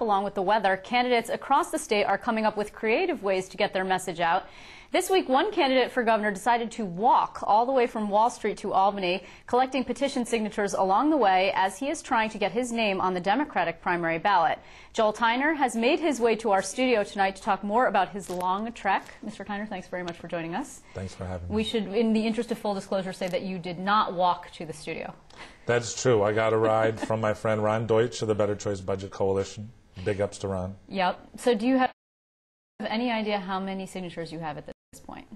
Along with the weather, candidates across the state are coming up with creative ways to get their message out. This week, one candidate for governor decided to walk all the way from Wall Street to Albany, collecting petition signatures along the way as he is trying to get his name on the Democratic primary ballot. Joel Tyner has made his way to our studio tonight to talk more about his long trek. Mr. Tyner, thanks very much for joining us. Thanks for having me. We should, in the interest of full disclosure, say that you did not walk to the studio. That's true. I got a ride from my friend Ron Deutsch of the Better Choice Budget Coalition. Big ups to Ron. Yep. So do you have any idea how many signatures you have at this point?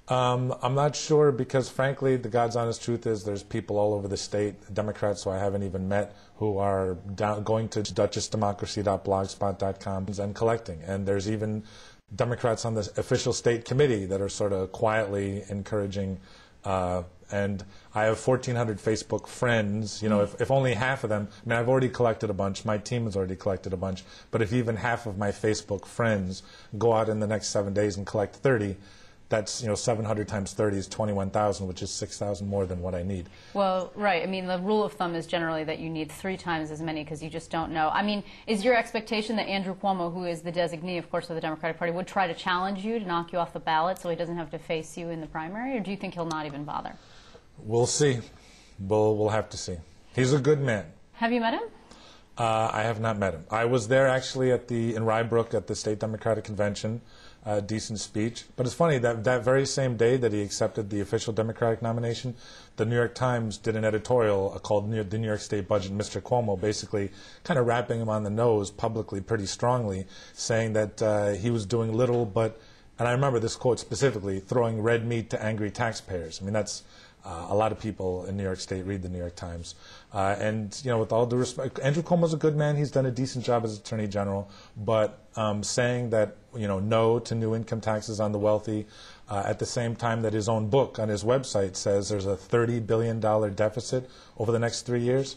I'm not sure because, frankly, the God's honest truth is there's people all over the state, Democrats who I haven't even met, who are going to duchessdemocracy.blogspot.com and collecting. And there's even Democrats on the official state committee that are sort of quietly encouraging. And I have 1,400 Facebook friends. You know, if only half of them, I mean, I've already collected a bunch. My team has already collected a bunch. But if even half of my Facebook friends go out in the next 7 days and collect 30, that's, 700 times 30 is 21,000, which is 6,000 more than what I need. Well, right. I mean, the rule of thumb is generally that you need 3 times as many because you just don't know. I mean, is your expectation that Andrew Cuomo, who is the designee, of course, of the Democratic Party, would try to challenge you to knock you off the ballot so he doesn't have to face you in the primary, or do you think he'll not even bother? We'll see. We'll have to see. He's a good man. Have you met him? I have not met him. I was there actually in Rye Brook at the State Democratic Convention. Decent speech. But it's funny, that very same day that he accepted the official Democratic nomination, the New York Times did an editorial called The New York State Budget, Mr. Cuomo, basically kind of rapping him on the nose publicly pretty strongly, saying that he was doing little but, and I remember this quote specifically, throwing red meat to angry taxpayers. I mean, that's a lot of people in New York State read the New York Times. And, with all due respect, Andrew Cuomo's a good man. He's done a decent job as Attorney General. But saying that, no to new income taxes on the wealthy, at the same time that his own book on his website says there's a $30 billion deficit over the next 3 years.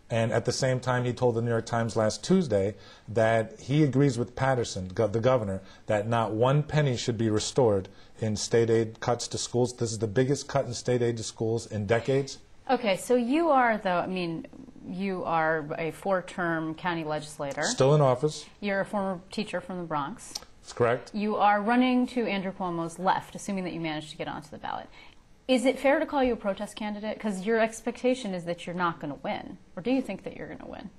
And at the same time, he told the New York Times last Tuesday that he agrees with Patterson, the governor, that not one penny should be restored in state aid cuts to schools. This is the biggest cut in state aid to schools in decades. Okay, so you are, you are a 4-term county legislator. Still in office. You're a former teacher from the Bronx. That's correct. You are running to Andrew Cuomo's left, assuming that you managed to get onto the ballot. Is it fair to call you a protest candidate? Because your expectation is that you're not going to win. Or do you think that you're going to win?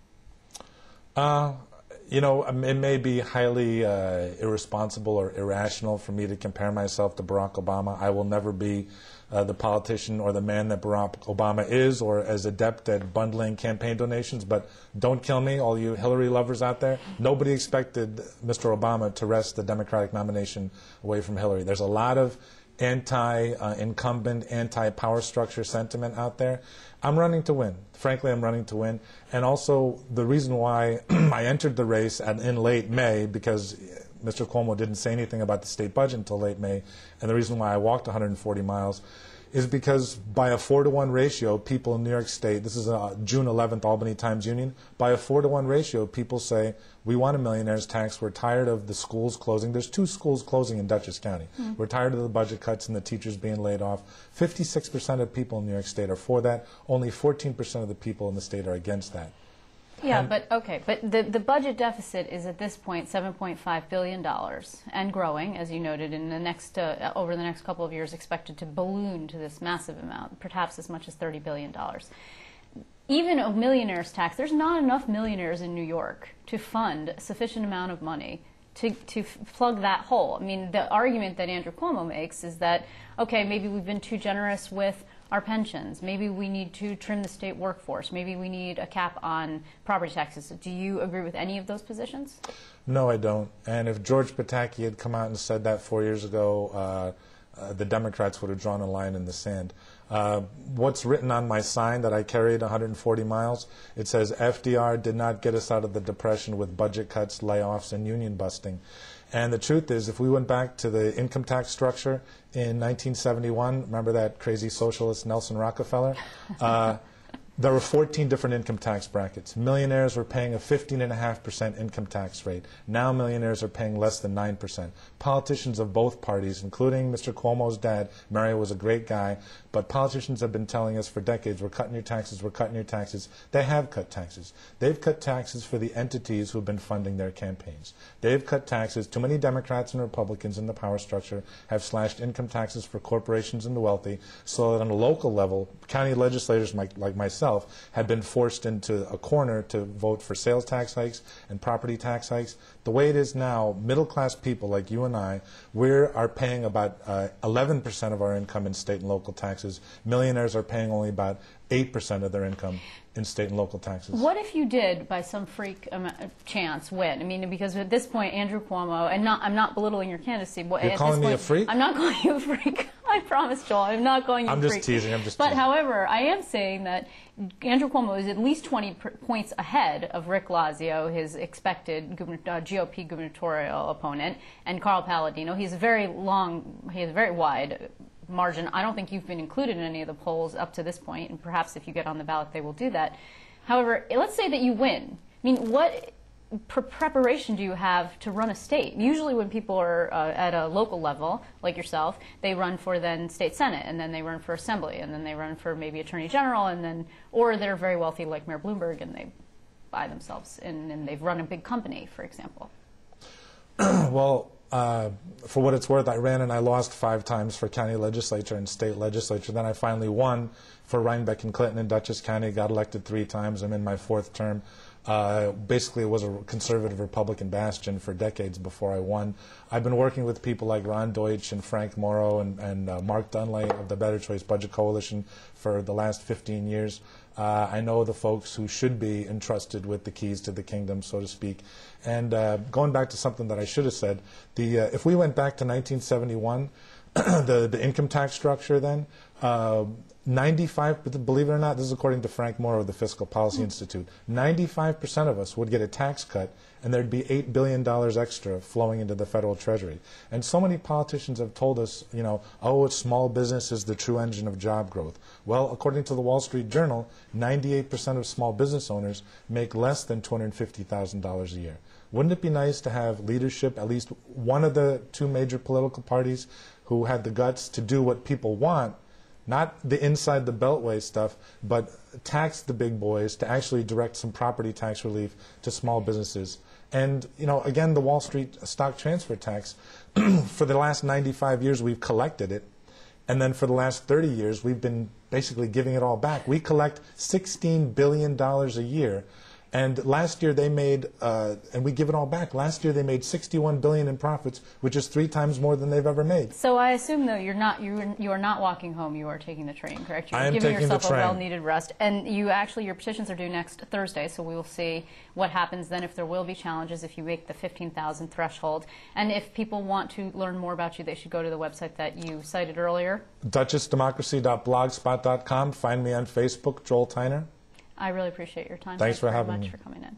It may be highly irresponsible or irrational for me to compare myself to Barack Obama. I will never be the politician or the man that Barack Obama is, or as adept at bundling campaign donations. But don't kill me, all you Hillary lovers out there. Nobody expected Mr. Obama to wrest the Democratic nomination away from Hillary. There's a lot of anti-incumbent, anti-power structure sentiment out there. I'm running to win. Frankly, I'm running to win. And also, the reason why I entered the race in late May, because Mr. Cuomo didn't say anything about the state budget until late May, and the reason why I walked 140 miles is because by a 4-to-1 ratio, people in New York State, this is June 11th, Albany Times-Union, by a 4-to-1 ratio, people say, we want a millionaire's tax, we're tired of the schools closing. There's 2 schools closing in Dutchess County. We're tired of the budget cuts and the teachers being laid off. 56% of people in New York State are for that. Only 14% of the people in the state are against that. Yeah, but the budget deficit is at this point $7.5 billion and growing, as you noted, in the next over the next couple of years, expected to balloon to this massive amount, perhaps as much as $30 billion. Even a millionaire's tax, there's not enough millionaires in New York to fund a sufficient amount of money to plug that hole. I mean, the argument that Andrew Cuomo makes is that, okay, maybe we've been too generous with our pensions. Maybe we need to trim the state workforce. Maybe we need a cap on property taxes. Do you agree with any of those positions? No, I don't. And if George Pataki had come out and said that 4 years ago, the Democrats would have drawn a line in the sand. What's written on my sign that I carried 140 miles, it says, FDR did not get us out of the Depression with budget cuts, layoffs, and union busting. And the truth is, if we went back to the income tax structure in 1971, remember that crazy socialist Nelson Rockefeller? There were 14 different income tax brackets. Millionaires were paying a 15.5% income tax rate. Now millionaires are paying less than 9%. Politicians of both parties, including Mr. Cuomo's dad, Mario was a great guy, but politicians have been telling us for decades, we're cutting your taxes, we're cutting your taxes. They have cut taxes. They've cut taxes for the entities who've been funding their campaigns. They've cut taxes. Too many Democrats and Republicans in the power structure have slashed income taxes for corporations and the wealthy, so that on a local level, county legislators like myself have been forced into a corner to vote for sales tax hikes and property tax hikes. The way it is now, middle-class people like you and I, we are paying about 11% of our income in state and local taxes. Millionaires are paying only about 8% of their income in state and local taxes. What if you did, by some freak chance, win? I mean, because at this point, Andrew Cuomo, and I'm not belittling your candidacy. You're at calling this point, me a freak? I'm not calling you a freak. I promise, Joel. I'm not calling you a freak. I'm just teasing. But however, I am saying that Andrew Cuomo is at least 20 points ahead of Rick Lazio, his expected GOP gubernatorial opponent, and Carl Palladino. He has a very wide margin. I don't think you've been included in any of the polls up to this point, and perhaps if you get on the ballot, they will do that. However, let's say that you win. I mean, what preparation do you have to run a state? Usually when people are at a local level, like yourself, they run for then state senate, and then they run for assembly, and then they run for maybe attorney general, and then, or they're very wealthy like Mayor Bloomberg, and they buy themselves, and they've run a big company, for example. Well, for what it's worth, I ran and I lost 5 times for county legislature and state legislature. Then I finally won for Rhinebeck and Clinton in Dutchess County, got elected 3 times. I'm in my 4th term. Basically, it was a conservative Republican bastion for decades before I won. I've been working with people like Ron Deutsch and Frank Morrow and Mark Dunley of the Better Choice Budget Coalition for the last 15 years. I know the folks who should be entrusted with the keys to the kingdom, so to speak. And going back to something that I should have said, if we went back to 1971, the income tax structure then, 95, believe it or not, this is according to Frank Morrow of the Fiscal Policy Institute, 95% of us would get a tax cut, and there'd be $8 billion extra flowing into the federal treasury. And so many politicians have told us, you know, oh, it's small business is the true engine of job growth. Well, according to the Wall Street Journal, 98% of small business owners make less than $250,000 a year. Wouldn't it be nice to have leadership, at least one of the 2 major political parties, who had the guts to do what people want, not the inside the beltway stuff, but tax the big boys to actually direct some property tax relief to small businesses? And, you know, again, the Wall Street stock transfer tax, for the last 95 years we've collected it, and then for the last 30 years we've been basically giving it all back. We collect $16 billion a year. And last year they made, and we give it all back, last year they made $61 billion in profits, which is 3 times more than they've ever made. So I assume, though, you are not walking home, you are taking the train, correct? You're I am giving taking yourself the train. a well-needed rest. And you actually, your petitions are due next Thursday, so we will see what happens then, if there will be challenges, if you make the 15,000 threshold. And if people want to learn more about you, they should go to the website that you cited earlier. DuchessDemocracy.blogspot.com. Find me on Facebook, Joel Tyner. I really appreciate your time. Thanks for having me. Thanks very much for coming in.